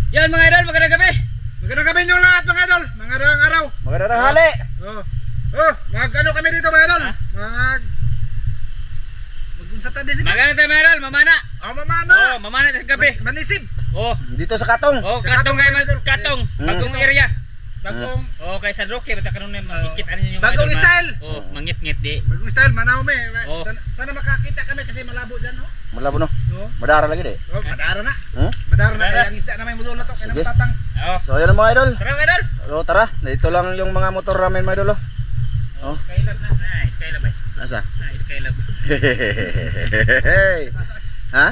Yan mga idol, magandang gabi. Magandang gabi nyo lahat mga idol. Magandang araw. Magandang hali. Mag-ano kami dito mga idol? Mag-unsatan din dito. Magandang tayo mga idol, mamana. Mamana. Mamana sa gabi. Manisib. Dito sa Katong. Katong kayo Katong. Bagong area. Bagong Kay San Roque, bata karon na makikita ninyo yung bagong style. Mangit-ngit di. Bagong style, manaw me. Oo. Sana makakita kami kasi malabo dyan. Malabo no. Madara lagi di. Madara na. Hmm? Madara na. Madara. Kaya ang isda na may mudo na to. Kaya Sige. natatang. So ayan mga idol. Tara mga idol. So tara, dito lang yung mga motor namin mga idol. Skylab na. Skylab ay. Asa? Skylab. Ha?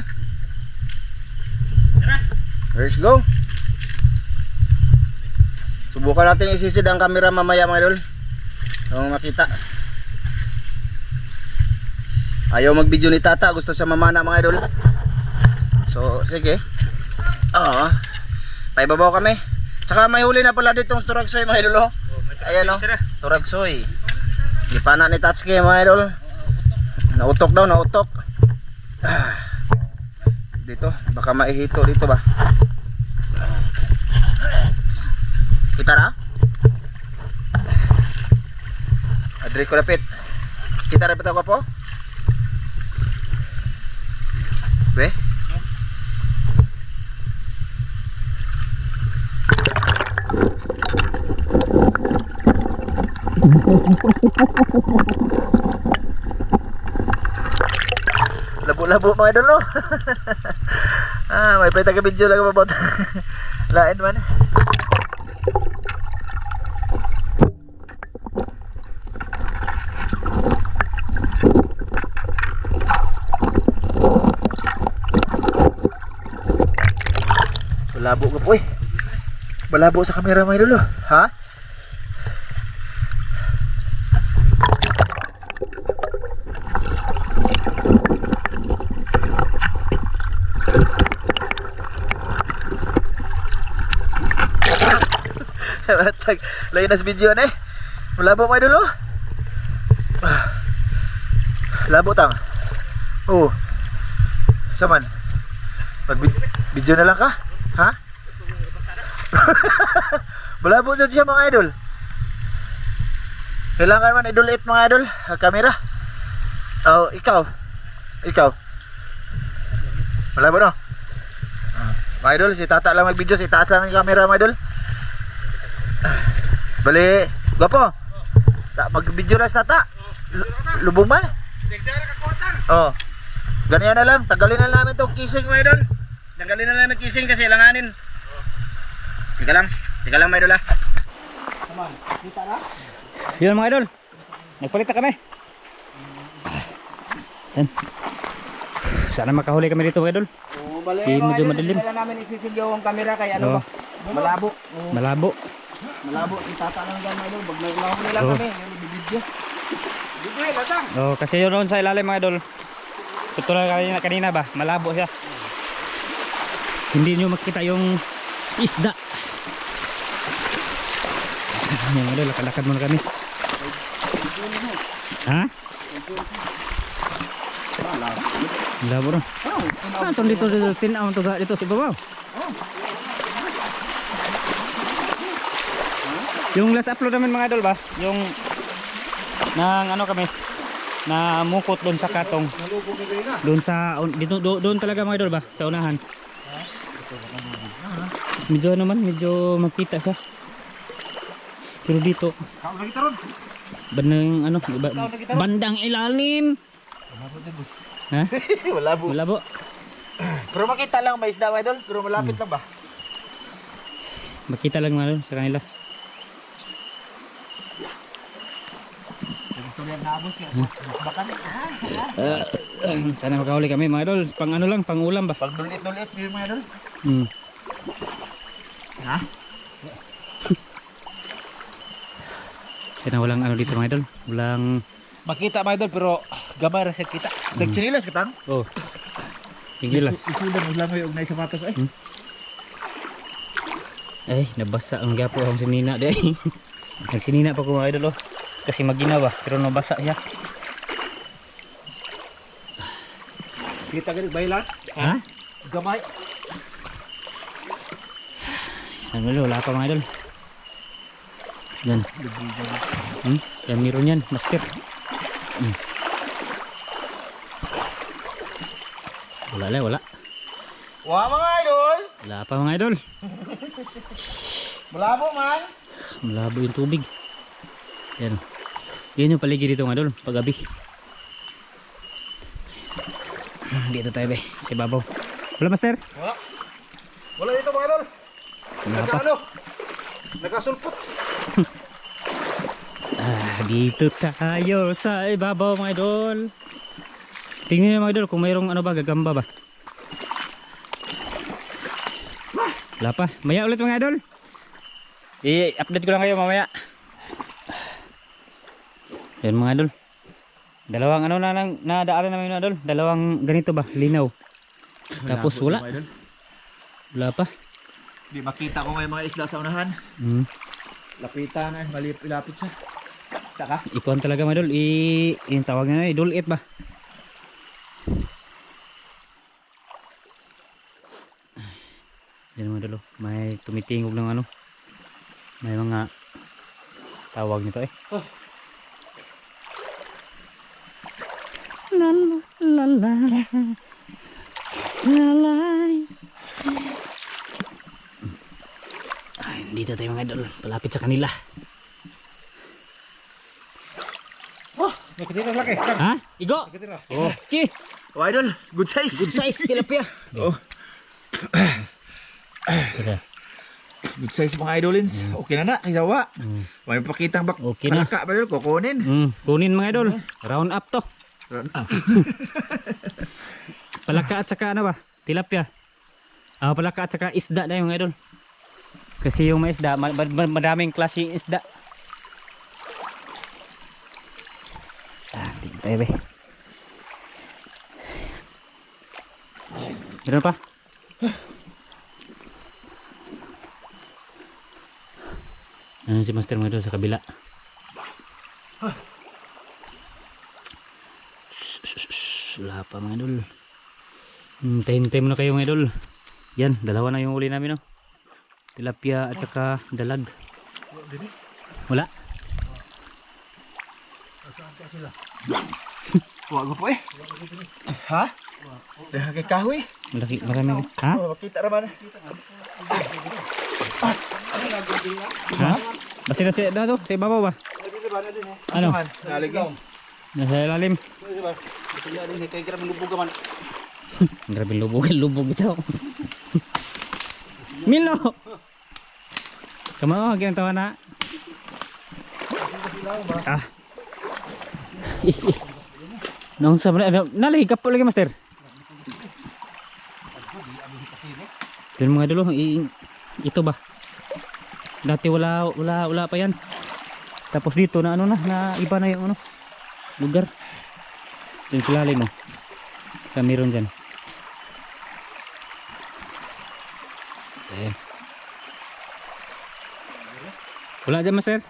Tara. Let's go. Subukan natin isisid ang camera mamaya mga idol. Kung makita. Ayaw mag-video ni Tata, gusto sa mamana mga idol. So sige. Paibabaw kami. Tsaka may huli na pala ditong turagsoy mga idol. Ayan o, turagsoy. Gipana ni Tatsuki mga idol. Nautok daw, nautok. Dito, baka maihito dito ba. Kita na? Adri ko lapit. Kita rapit ako po? Be? Labo-labo mga idol no? May pwede ka-video lang about lain man. Malabo ka po eh. Malabo sa camera mga idol. Ha? Lain na sa video na eh. Malabo mga idol. Labo tang. Saman. Video na lang ka? Ha? Malabo siya mga idol. Kailangan man idol 8 mga idol. Kamera. Ikaw. Malabo no? Mga idol, si Tata lang mag-video. Si taas lang yung camera mga idol. Bali, gwapo. Mag-video na si Tata. Lubong man. Ganyan na lang. Tagalin na namin itong kissing mga idol. Tagalin na namin kissing kasi langanin. Tika lang mga idol ha. Kita na? Yun mga idol. Nagpalit na kami. Yan. Sana makahuli kami dito mga idol. Bali, Medyo madilim. Kailan namin isisigyaw ang camera kaya ano ba? Malabo. Malabo. Malabo. Itata lang dyan mga idol. Pag nagulahuli lang kami. Yung video. Video latang. Kasi yun roon sa ilalim mga idol. Tutulad kanina ba? Malabo siya. Hindi nyo makita yung isda. Yan mga idol, lakad muna kami. Ha? Malabo ron. Dito tinaw dito sa ibabaw. Yung last upload namin mga idol ba? Yung nang ano kami na mukot doon sa Katong. Doon sa doon talaga mga idol ba? Sa unahan. Medyo naman, medyo makita siya. Pero dito bandang ano, bandang ilalim. Ha? Malabo. Malabo. Pero makita lang may isda mga idol. Pero malapit lang ba? Makita lang mga idol sa kanila. Sana makahuli kami mga idol. Pang ano lang, pang ulam ba? Pag dulit-dulit yung mga idol. Ha? Sana walang ano dito mga idol. Walang Makita mga idol pero gamay ra siya kita. Nagchinilas ka tang? Tinggilas. Isudan ulang yung na sapatos ay. Ay, nabasa ang gapo ang sinina di. Nagsinina pa ko mga idol kasi maginawa pero nabasa siya. Kita ganit bayilan? Ha? Gamay. Ano idol, wala pa mga idol. Yan. Yan meron yan, master. Wala lang, wala. Wah mga idol. Wala pa mga idol. Malabo man. Malabo yung tubig. Yan. Yan yung paligid dito mga idol, paggabi. Dito tayo be, sa ibabaw. Wala master? Wala. Wala dito mga idol. Wala pa. Nakasulpot. Dito tayo sa ibabaw mga idol. Tingnan nyo mga idol kung mayroong ano ba, gagamba ba. Wala pa, maya ulit mga idol. I-update ko lang kayo mamaya. Yan mga idol. Dalawang ano na nadaanan namin mga idol. Dalawang ganito ba, linaw. Tapos wala. Wala pa. Di makita ko ngayon mga isla sa unahan. Lapitan na, malapit siya. Saka? Ikuan talaga mga idol. Yung tawag na idol it ba? Yan mga idol. May tumitingog ng ano. May mga tawag nito eh. La la la la la la. Ay, dito tayo mga idol. Palapit sa kanila. Nakitira laki. Ha? Igo? Oh. Okay. Oh idol, good size. Good size tilapia. Oh. Tara. Good size mga idolins. Okay na na, isawa. May pakitang bak. Okay na. Kalaka ba yun? Kukunin. Kunin mga idol. Round up to. Palaka at saka ano ba? Tilapia. Palaka at saka isda na yung mga idol. Kasi yung mga isda, madaming klaseng isda. Tingnan tayo be. Meron pa? Ano si master mga idol sa kabila? Wala pa mga idol. Hintay mo na kayo mga idol. Yan, dalawa na yung uli namin no. Tilapia at saka dalag. Wala? Wag po eh. Ha? Dah kay kahoy. Malaki, marami. Ha? Makita ra man. Ha? Basta na siya daw, sa ibabaw ba? Ano? Naligaw. Nasa ilalim. Grabe lubog ito. Milo! Kamao, hagyan tawa na. Nung sa nalihigap po lagi master. Yan mga dulo, ito ba? Dati wala pa yan. Tapos dito na ano na iba na yung ano lugar. Yung silalim mo. Meron dyan. Wala dyan master?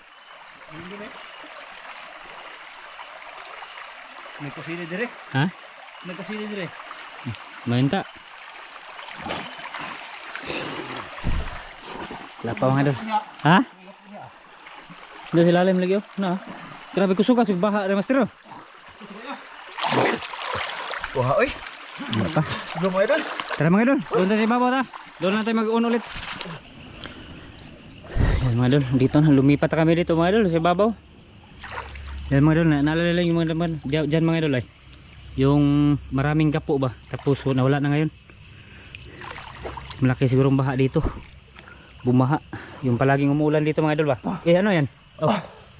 May kusini dire. Ha? May kusini dire. Mahinta. Wala pa mga doon. Ha? Hindi silalim lagi oh. Na. Grabe kusog ka, baha rin master oh. Wah, oy. Wala pa. Belum mo idol. Tara mga idol, doon tayo babaw ta. Doon na tayo mag-on ulit. Yan mga idol, dito na lumipat na kami dito mga idol sa babaw. Yan mga idol, naalala lang yung mga laman dyan mga idol ay. Yung maraming gapo ba, tapos nawala na ngayon. Malaki sigurong baha dito. Bumaha, yung palaging umuulan dito mga idol ba. Ano yan?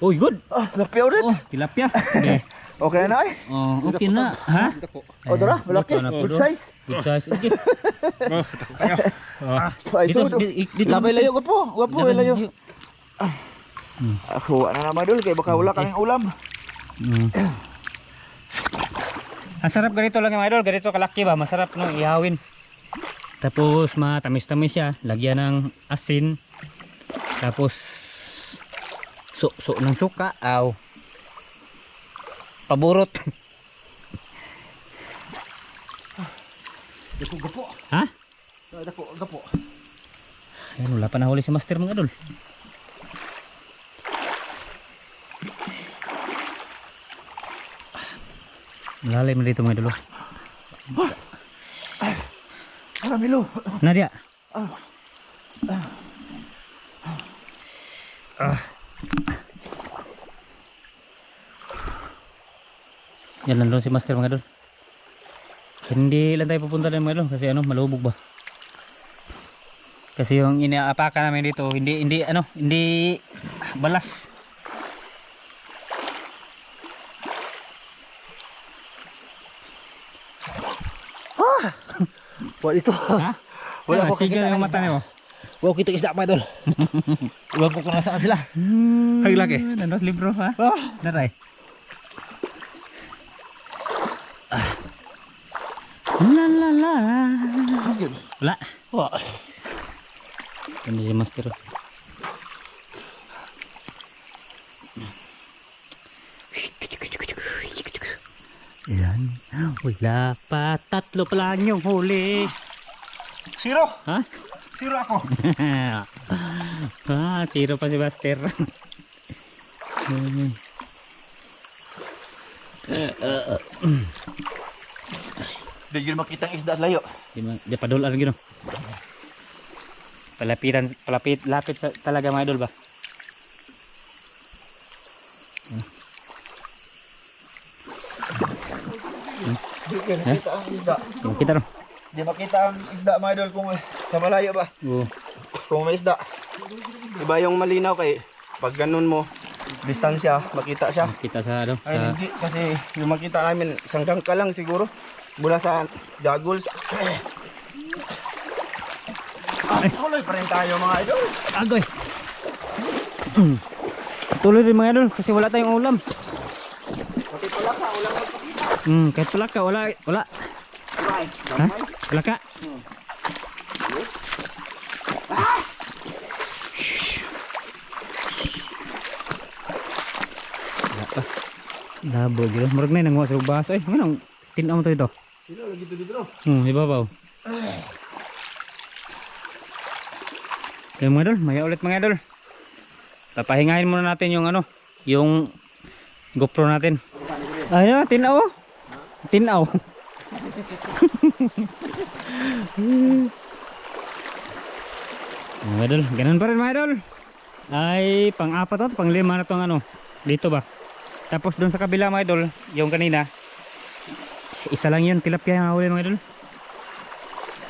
Oh, good. Tilapia ulit. Oh, tilapia. Okay. Okay na ay. Oh, okay na. Ha? O dara, malaki. Good size. Good size. Okay. Ay, so, labay layo ko po. Wapo, layo. Ako, ano naman dul, kaya baka wala kaming ulam. Ang sarap ganito lang mga idol, ganito kalaki ba, masarap no, ihawin. Tapos matamis-tamis siya, lagyan ng asin. Tapos so ng suka, paborot. Gapo. Ha? Gapo. Ayan, wala pa nahuli si Master mga idol. Malalim na dito mga idol. Ramilo. Nadia. Yan nandun si Master mga idol. Hindi lang tayo pupunta din mga idol kasi ano, malubog ba. Kasi yung inaapakan namin dito hindi balas. Wala ito. Ha? Wala Ano, ko sigal kita yung ng mata isda. niyo. Wow, kita isda mga idol. Iwan ko kung nasaan sila. Hay laki. Nandun libro ha? Daray. La la la. Yun. Wala. Wah. Ini si Master. Yan. Wala pa. Tatlo pa lang yung huli. Zero. Ha? Zero ako. Zero pa si Master. Di yun makita ang isda at layo. Di padulan gino. Lapit talaga mga idol ba? Di makita ang isda. Kita no. Di makita ang isda mga idol kung sa malayo ba. Oo. Kung may isda. Iba yung malinaw kay pag ganun mo distansya makita siya. Kita sa ano? Ay hindi kasi yung makita namin isang dangka lang siguro. Mula sa goggles. Tuloy pa rin tayo mga idol. Agoy. Tuloy rin mga idol kasi wala tayong ulam. Pati pala ka, ulang magpakita. Kahit pala ka wala. Right. Ha? Wala ka. Wala pa. Labo gila. Murag na nanguha sa baso eh. Nganong tinaw mo to ito? Sino lagi dito? Ibabaw. Okay mga idol, maya ulit mga idol. Papahingahin muna natin yung ano, yung GoPro natin. Ayun, tinaw. Tinaw. Mga idol, ganun pa rin mga idol. Ay, pang-apat at pang-lima na itong ano, dito ba. Tapos doon sa kabila mga idol, yung kanina, isa lang yun, tilapia yung huli mga idol.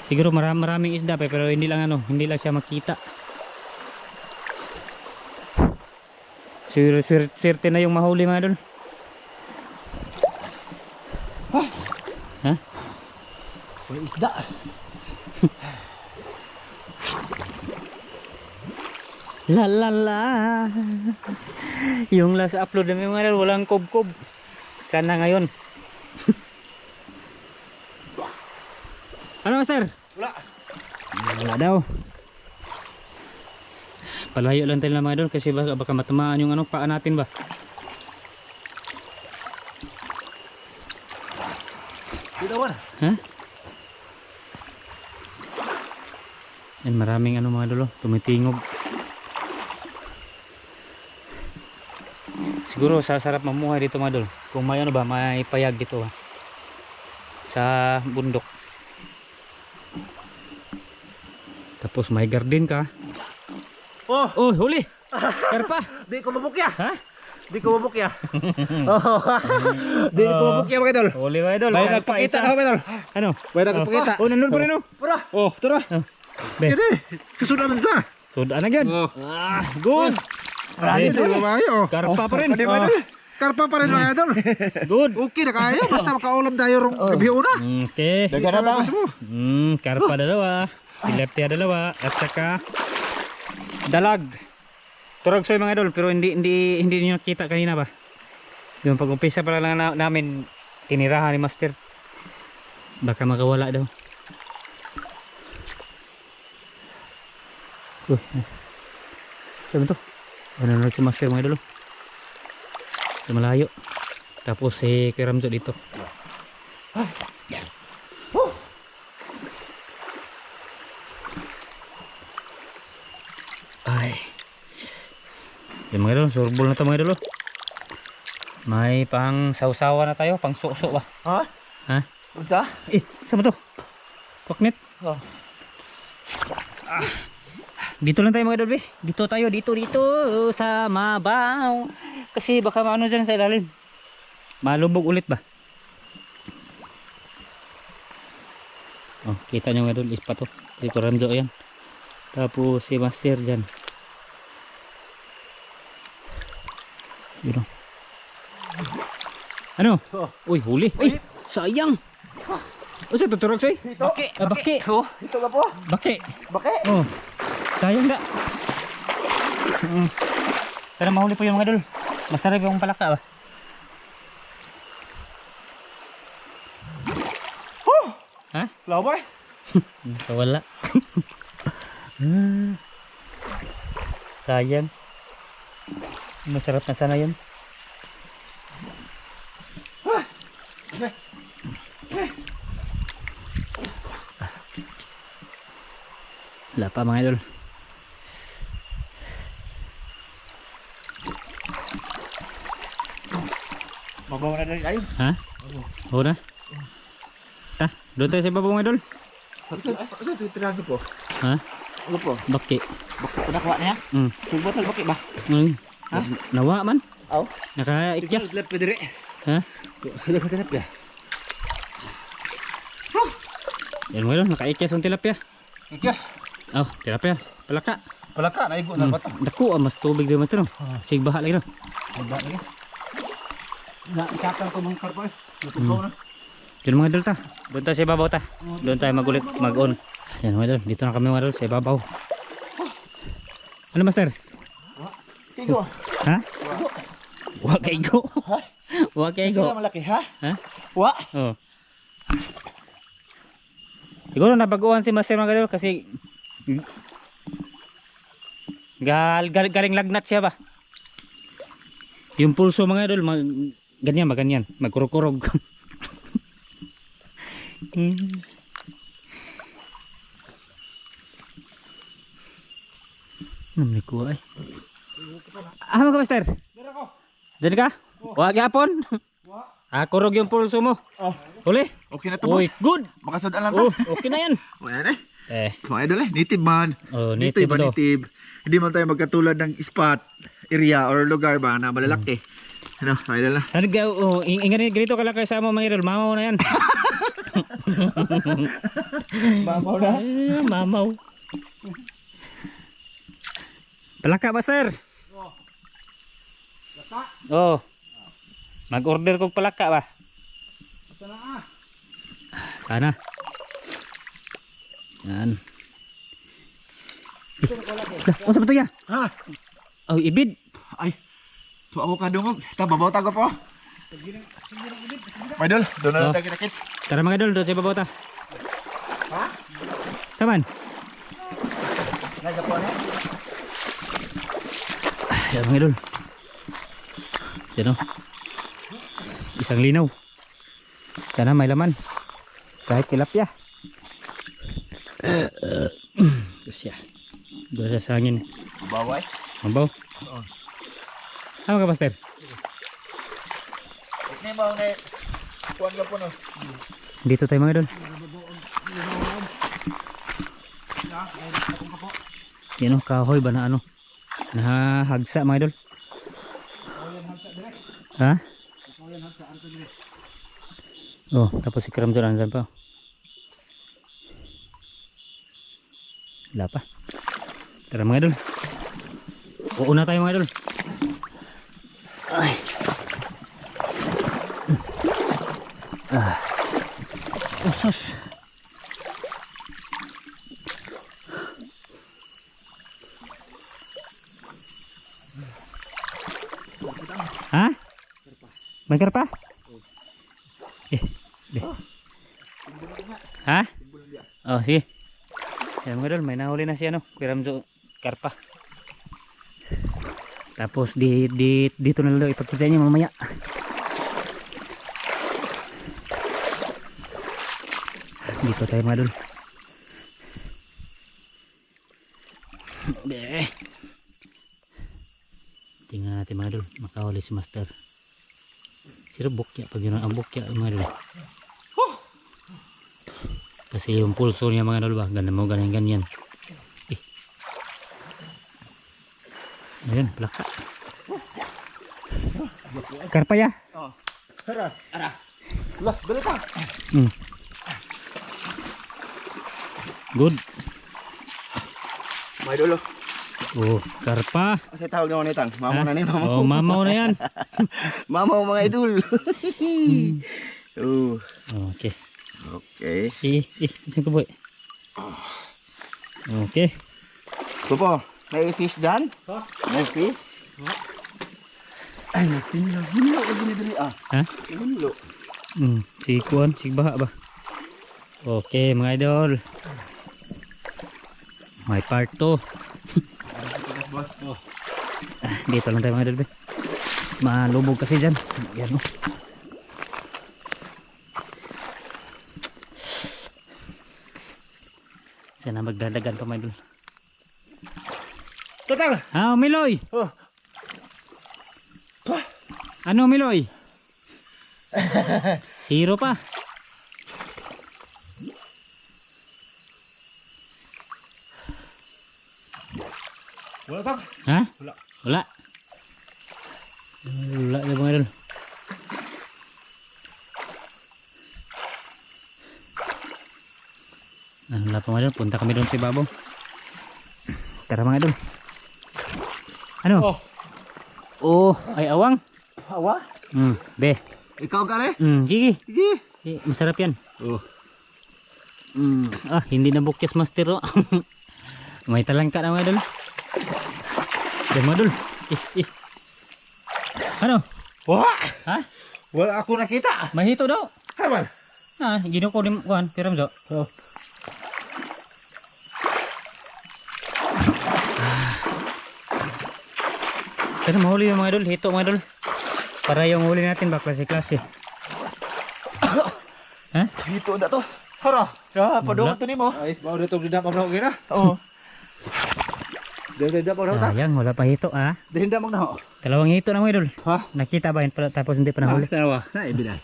Siguro maraming isda pa, pero hindi lang ano, hindi lang siya makita. Swerte na yung mahuli mga idol. Ha? May isda. La la la. Yung last upload namin mga idol, walang kob-kob. Sana ngayon. Ano sir? Wala. Wala daw. Palayo lang tayo mga idol kasi baka matamaan yung ano, paa natin ba. Bitawan. Ha? Yan maraming ano mga idol, tumitingog. Siguro sasarap mamuhay dito mga idol. Kung may ano ba, may payag dito ha. Sa bundok. Tapos may garden ka. Oh, Oh, huli. Karpa. di ko mabukya. Ha? Di ko mabukya. Oh. Di ko mabukya mga idol. Huli mga idol. May Karpa, nagpakita isa. na mga idol. Ano? May nagpakita. Oh, nandun pa rin oh. Para. Oh, tara. Be. Kini, kasudan sa. Sudan na gan. Oh. Good. Marami Be. na mayo. Karpa pa rin. Oh. Karpa pa rin mga idol. Good. Okay na kayo basta makaulam tayo rong gabi una. Okay. Dagan na mo. Karpa dalawa. Tilapia dalawa. At saka dalag. Turagsoy mga idol, pero hindi niyo nakita kanina ba? Yung pag-umpisa pa lang namin tinirahan ni Master. Baka makawala daw. Sabi to. Ano na si Master mga idol? Sa malayo. Tapos si Kuya Ramzo dito. Ay. Yan mga idol, surbol na to mga idol. Oh. May pang sausawa na tayo, pang suso ba? Ha? Ha? Unsa? Saan mo to? Paknet? Oh. Dito lang tayo mga idol, be. Dito tayo, dito sa mabaw. Kasi baka maano dyan sa ilalim. Malubog ulit ba? Oh, kita nyo mga idol, ispa to. Si Kuramjo yan. Tapos si Master dyan. Yun. Ano? Uy, huli. Uy, sayang. O siya, tuturog sa'yo. Ito? Baki. Oh, Ito ba po? baki. Bakit? Oh, sayang na. Sana mahuli po yung mga idol. Masarap yung palaka ba? Ha? Flower? Wala. Sayang. Masarap na sana yun. Wala pa mga idol. Mabaw na rin kayo. Ha? Oo na? Ta, doon tayo sa ibabaw mga idol. Ito tirago po. Ha? Ano po? Baki. Bakit ko nakuha niya? Sugbatan bakit ba? Ay, Ha? nawa man. Aw. Nakaikyas. Lep pa dire. Ha? Hila ka tinap ya. Yan mga idol, nakaikyas ang tilapia. Ikyas. Oh, tilapia. Palaka. Wala ka, naigo na ba ito? Dako, mas tubig din mo ito no. Sige, baha lagi no. Wala lagi. Naisakal ko mga karpo eh. Natutukaw na. Yun mga idol ta. Doon tayo sa ibabaw ta. Doon tayo magulit, mag-on. Yan mga idol, dito na kami mga idol sa ibabaw. Ano master? Tigo. Ha? Wa kay go. Ha? Wa kay Tigo go. na malaki ha? Ha? Wa. Oh. Siguro nabaguhan si master mga idol kasi galing lagnat siya ba? Yung pulso mga idol, ganyan, magkurog-kurog. Namay ko ay. Mga master? Dara ko. Diyan ka? Wa gyapon. Kurog yung pulso mo. Oh. Huli? Okay na to boss. Uy, good. Makasudaan lang to. Oh, okay na yan. Wala eh. Mga idol eh. Native man. Oh, Native native ba ito. native? Hindi man tayo magkatulad ng spot, area or lugar ba na malalaki. Ano, mga idol na. Ano ga, oh, ganito kalaki sa mo mga idol, mamaw na yan. Mamaw na. Mamaw. Palaka ba sir? Laka. Oh. Mag-order kong palaka ba? Sana ah. Sana. Yan. Unsa ba to ya? Ha? Oh, ibid. Ay. So ako kadungog. Babaw tago po. Mga idol, doon na Oh. lang tayo kita-kits. Tara mga idol, doon sa ibabaw ta. Ha? Taman. Nasa po na. Yan mga idol. Yan o. Isang linaw. Sana may laman. Kahit tilapia. Siya. Doon sa sangin. Baway. Mabaw. Oo. Ano ka master? Ini mau na. Kuan ka po no. Dito tayo mga idol. Yan o, kahoy ba na ano? Nahagsa mga idol. Ha? Oh, tapos si Karam dyan, andyan pa. Wala pa. Tara mga idol. Uuna tayo mga idol. Ay. Usos. Ha? May karpa? Ha? Oh, sige. Yan mga idol, may nahuli na siya no. Kiramdo karpa. Tapos dito na lang ipagkita niya mamaya. Dito tayo mga idol. Be. Tingnan natin mga idol, makahuli si Master. Sira bukya, pag yun ang bukya mga idol. Kasi yung pulso niya mga idol ba, ganda mo ganyan. Ayun, plaka. Karpa ya? Oh. Ara. Lah, dali ka. Good. May dulo. Oh, karpa. Kasi tawag naman itang. Mamaw na ni mamaw. Oh, mamaw na yan. Mamaw mga idol. Okay. Okay. Isang ko boy. Okay. Kupo, may fish dyan? May fish? Ay, natinlo. Hinlo ko dinidiri ah. Ha? Hinlo. Si Kuan, si Baha ba? Okay mga idol. May part 2. Dito lang tayo mga idol. Malubog kasi dyan. Yan o. Sana magdadagan pa mga idol. Total! Miloy! Oh. Ano Miloy? Zero pa. Wala tang. Ha? Wala. Wala. Wala ya mga idol. Wala pa mga idol. Punta kami doon sa ibabaw. Tara mga idol. Ano? Oh, ay awang. Awa? Be. Ikaw gare? Sige. Sige. Masarap yan. Oh. Hindi na bukyas Master oh. May talangka na mga idol. Yan mga idol. Ano? Wah! Ha? Wala ako nakita. Mahito daw. Haman. Gino ko din kuhan. Piram so. Oh. Pero mahuli yung mga idol. Hito mga idol. Para yung huli natin ba klase-klase. Ha? Dito na to. Hara. Ya, padung to nimo. Ay, mau dito dindak magnaw gina. Oo. Dindak magnaw ta. Sayang, wala pa hito Dindak magnaw. Dalawang hito na mga idol. Ha? Nakita ba yun tapos hindi pa nahuli? Dalawa. Na ibid ay.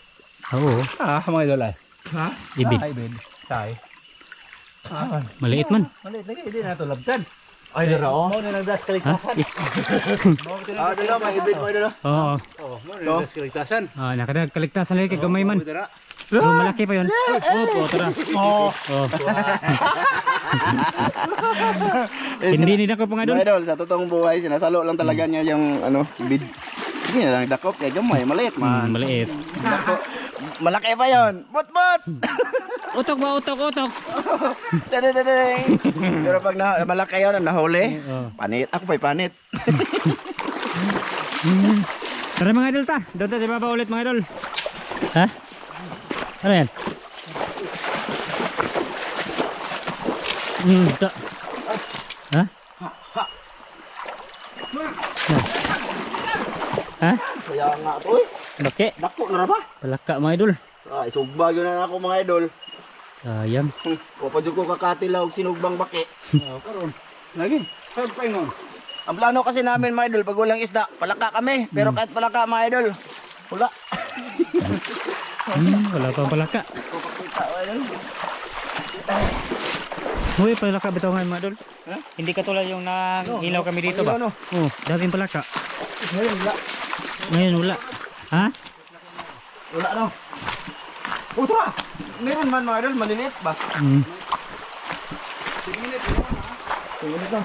Oo. Mga idol ay. Ha? Ibid. Ibid. Say. Maliit man. Maliit lagi hindi na to labtan. Ay dira oh. Mo na das kaligtasan. Dira may ibid mo dira. Oo. Oh, mo na das kaligtasan. Nakadag kaligtasan lagi kay gamay man. Malaki pa yun. Tara. Hindi nila ko mga idol. Idol, sa totoong buhay, sinasalo lang talaga niya yung ibid. Sige na lang dakop, kaya gamay, maliit man. Maliit. Dako, malaki pa yon. Bot! Utok ba? Utok. Dadadadading. Pero pag malaki yun, nahuli, panit. Ako pa'y panit. Tara mga idol ta. Doon ta sa baba ulit mga idol. Ha? Ano yan? Ha? Ha? Kaya nga to eh. Baki? Dako na ba? Palaka mga idol. Ay, sugbag yun na ako mga idol. Sayang. Papadyo ko kakatilaw sinugbang baki. Karon. Lagi. Saan pa yun? Ang plano kasi namin mga idol, pag walang isda, palaka kami. Pero kahit palaka mga idol, wala. Wala pang palaka. Papakita mga idol. Uy, palaka bitawan mga idol. Hindi katulad yung nanghilaw kami dito ba? Dating palaka. Ngayon wala. Ngayon wala. Ha? Wala no. Utra! Meron man mga idol, maliliit ba?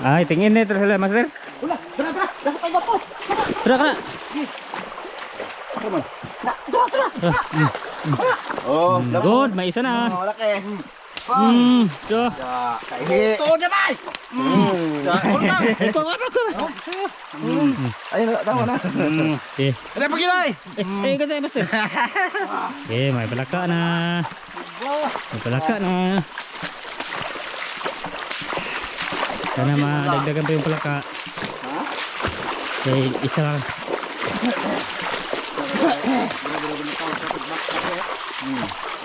Ay, tingin na ito sila, Master. Wala, tara! Dapat tayo po! Tara. Oh, Good, may isa na. wala ke. So. Kaihi. Ito na ba? Ay, tama na. Okay. Ano pa gilay? Ganda yung Master. Okay, may palaka na. Sana madagdagan pa yung palaka. Okay, isa lang.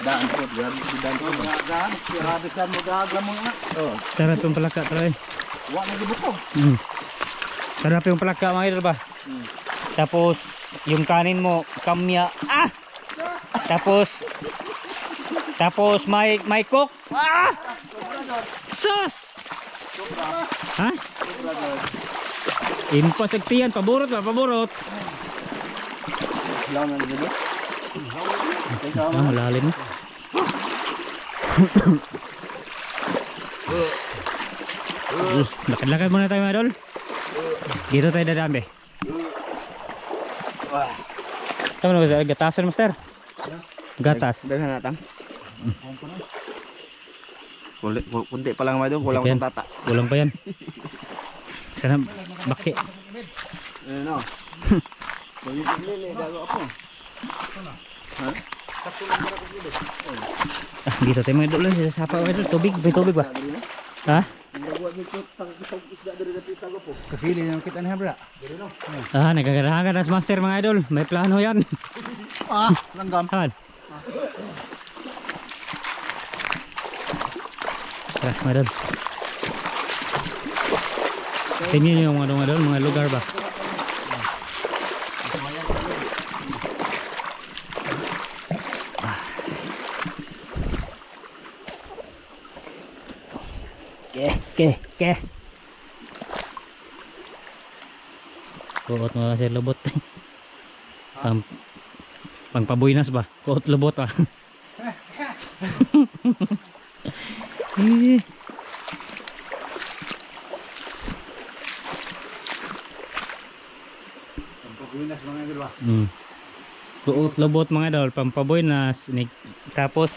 Daan po, daan po. Daan, sirabisan mo daga mo nga. Sarap yung palaka talaga. Wala na gibutog. Sarap yung palaka mga idol ba? Tapos yung kanin mo kamya. Tapos may cook. Sus! Ha? Impasagtiyan, paborot ba? Paborot. Laman na dito. Malalim na. Lakad-lakad muna tayo mga idol. Dito tayo dadambi. Ito mo na gatasan master. Gatas. Daghan natang. Kunti pa lang mga idol, kulang Yan. pang tata. Kulang pa yan. Sana baki. Ano? Lili, dago ako. Dito tayo mga idol. Sa sapa mga idol. Tubig. May tubig ba? Ha? Kasili nang kita niya bra. Nagagarahan ka na master mga idol. May plano yan. Langgam. Han. Tara mga idol. Tingin nyo yung mga idol, mga lugar ba? Ke. Kuot mo kasi lubot. Pangpabuinas ba? Kuot lubot ah. Pagpinas mga idol ba? Kuot lubot mga idol, pampabuinas. Tapos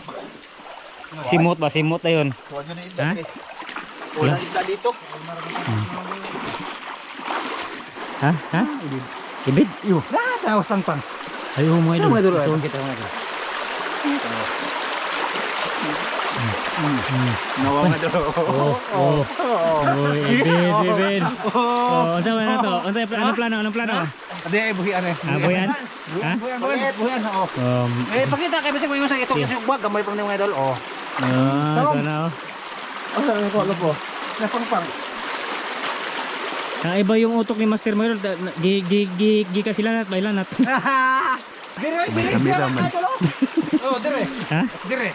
simot ba? Simot na yun. Huwag nyo na isda Ha? dito. Wala isda dito. Ha? Ibid? Iyo. Daos lang pang. Ayaw mga idol. Mga idol, Ito. kita mga idol. Nawa mga idol. Oh. Ibid. Oh, unsa man to? Anong plano? Adi ay buhian eh. Buyan? Ha? Buhian oo. Pakita kay bisig mo yung sa ito kasi bag gamay pang mga idol. Oh. Ito na oh. Ano ko po? Napangpang. Iba yung utok ni Master Mayor. Gi ka sila at bailan at. Dire. Oh, dire. Ha? Dire.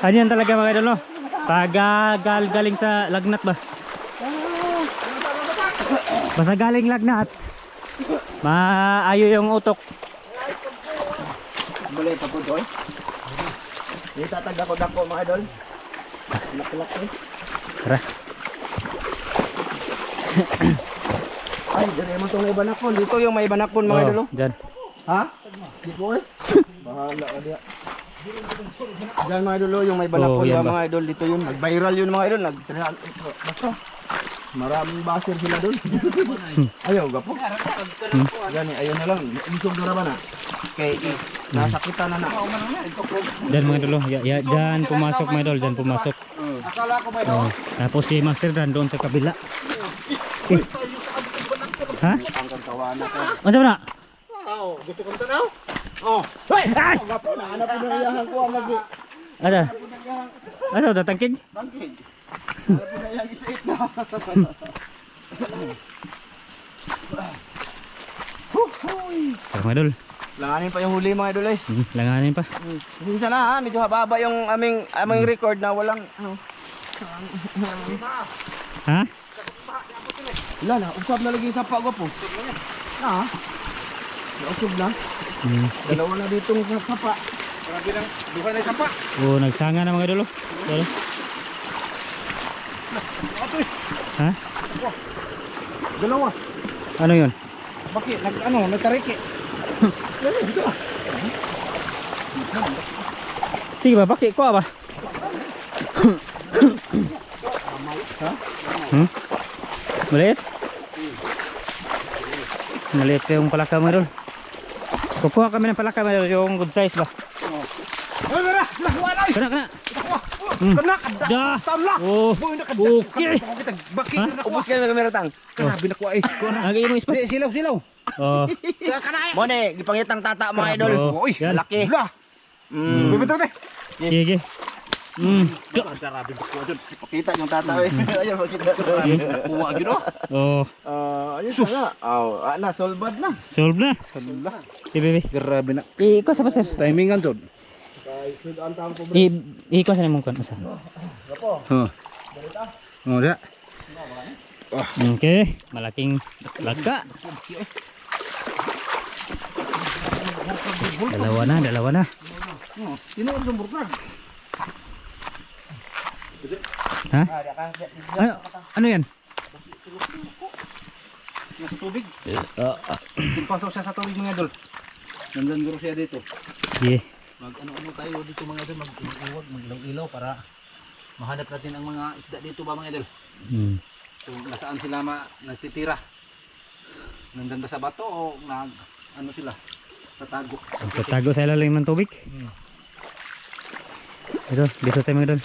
Ano yan talaga mga idol no? Galing sa lagnat ba? Basta galing lagnat. Maayo yung utok. Balik pa po doy. Di tatag ako dako mga idol. Lak eh. Tara. Ay, dire mo tong may banakon. Dito yung may banakon mga idol. Dyan. Ha? Dito eh. Bahala ka diya. Diyan mga idol yung may banakon yan ba ba? mga idol dito yun. Nag-viral yun mga idol. Basta. Maraming baser sila doon. Ayaw gapo. Gani ayun na lang. Isog na ba na? Kay nasakitan na. Dyan mga idol. Dyan pumasok mga idol. Dyan pumasok. Akala ko ba ito? Tapos si Master Dan doon sa kabila. Ha? Ang kantawana ko. Ano ba na? Gusto kong tanaw? Oh. Hoy! Ay! Gapo na ana pinayahan ko ang lagi. Ano? Tatangkig? Bangkig. Ana pinayahan itsa. Tara mga idol. Langanin pa yung huli mga idol eh. Langanin pa. Minsan na ha, medyo hababa yung aming record na walang ano. Ha? Wala na, usap na lagi sa sapa ko po. Ha? Usap na. Dalawa na ditong sapa. Grabe lang, duha na yung sapa. Nagsanga na mga idol. Idol. Ha? Dalawa. Ano yun? Bakit? Nagtariki. Sige ba? Bakit ko ba? Maliit? Maliit yung palaka mga idol. Kukuha kami ng palaka mga idol. Yung good size ba? Kana. Kena, Dah. tamla. Oh. Okay. Bakit na ubos kayo ng kameratang? Grabe na ko ay. Lagi mo ispat. Silaw. Oh. Mo ne, gipangitang tata mga idol. Oh, Uy, yan. laki. Sige. Pakita yung tata eh. Ayun, pakita. Kuha gino. Oh, Ayun sana. Na, solbad na. solve na. Si bebe. Grabe na. Iko sa sir. Timingan jud. Iko sa nimong kan usa. Oh, dia. Okay, malaking laga. Dalawa na. Sino ang sumurta? Ha? Ano yan? Nasa tubig. Pasok siya sa tubig mga idol. Nandun guro siya dito. Yeah. Mag-ano tayo dito mga idol. Mag-iwag, mag-ilaw para mahanap natin ang mga isda dito ba mga idol. Kung nasaan sila nagtitira. Nandun ba sa bato o ano sila? Tatago. Tatago sa ilalim ng tubig. Ito, dito tayo mga doon.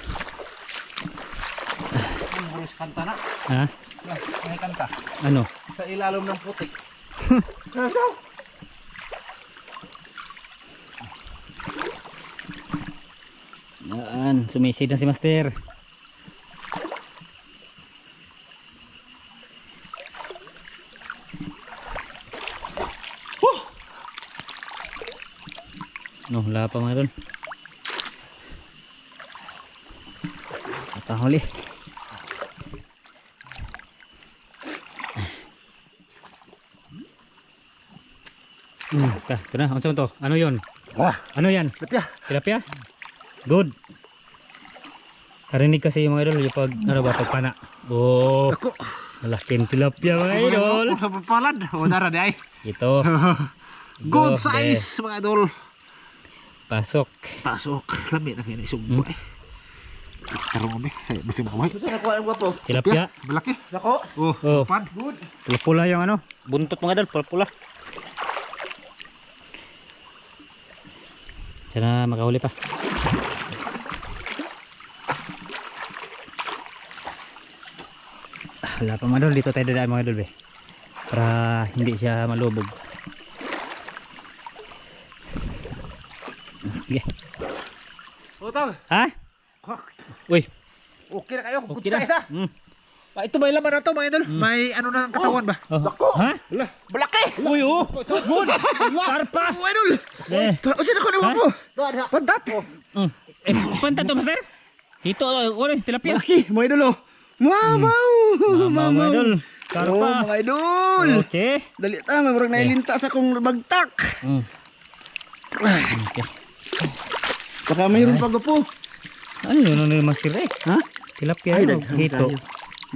Ang bulis kanta na. Ha? Ang kanta. Ano? Sa ilalim ng putik. Yan, sumisid na si Master. No, wala pa mga doon. Patahuli. Ito na, ano to? Ano yun? Ano yan? Tilapia? Good. Karinig kasi yung mga idol, yung pag, ano ba, pagpana. Oh, malaking tilapia mga idol. Palad. O nara di ay. Ito. Good Go, size mga idol. Pasok. Pasok. Lami na kayo na isugbo eh. Tarong kami. Basta makamay. Tilapia. Malaki. Nako. Oh, Pad. Good. pula-pula yung ano. Buntot mga idol, pula-pula. Sana makahuli pa. Wala pa mga idol, dito tayo dadaan mga idol be. Para hindi siya malubog. Sige. Utang. Ha? Uy. Okay na kayo. Good Okay na. size na. Ito may laman na to mga idol. May ano na ang katawan ba? Oh. Ha? Malaki. Uy oh. Good. Karpa. Oh idol. Eh. O sino ko naman mo? Pantat. Pantat to master. Ito ore tilapia. Malaki, mga idol oh. Mamaw. Mga idol. Oh, Karpa. mga idol. Okay. Dali ta, murag nailinta sa kong bagtak. Okay. Baka mayroon pa po. Ano yun ang master eh? Ha? Tilapia Ay, yun. daghan Hito. tayo.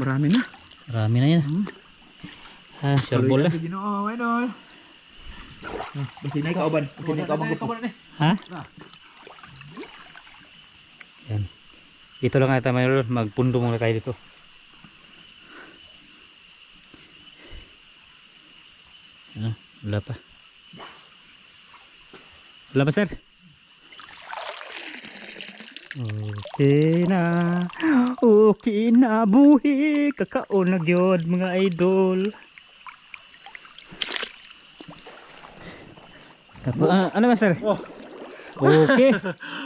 Marami na. Marami na yan. Ha, sharbol na. Ginoo idol. Basta na kauban. Basta na kauban ko. Ha? Yan. Dito lang ata mayroon. Magpundo muna tayo dito. Ano? Wala pa. Wala pa sir? Okay na buhi. Kakaon na gyud mga idol. Ano ba sir? Okay.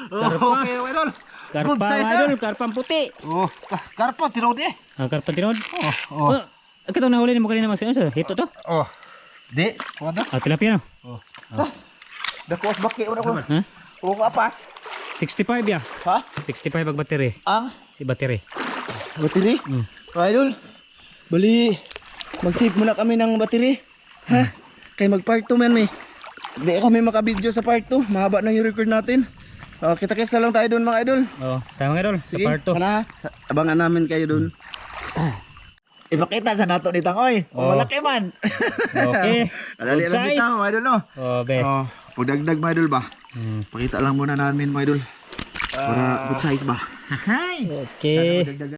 Karpa. Okay idol. Karpa Good size mga idol. Karpang puti. Oh, karpa tinod eh. Karpa tinod. Oh. Ito nahuli mo kanina mas sir. Hito to. Oh. Di, kuwanda. Tilapia no. Dakos baki una ko. Ha? O kapas. 65 ya. Ha? 65 ang battery. Ang Si battery. battery? Mga idol. Bali mag-save muna kami ng battery. Ha? Kay mag-part 2 man may. Di kami makabidyo sa part 2. Mahaba na yung record natin. Kita-kisa lang tayo doon mga idol. Oh, tama idol. Sa Sige, part 2. kana, abangan namin kayo doon. Ipakita sa nato ni Tangoy. Oh. Malaki man. Okay. Dali Good lang size. bitaw, mga idol no. Oh, be. Pagdagdag mga idol ba? Pakita lang muna namin mga idol. Para good size ba? Okay.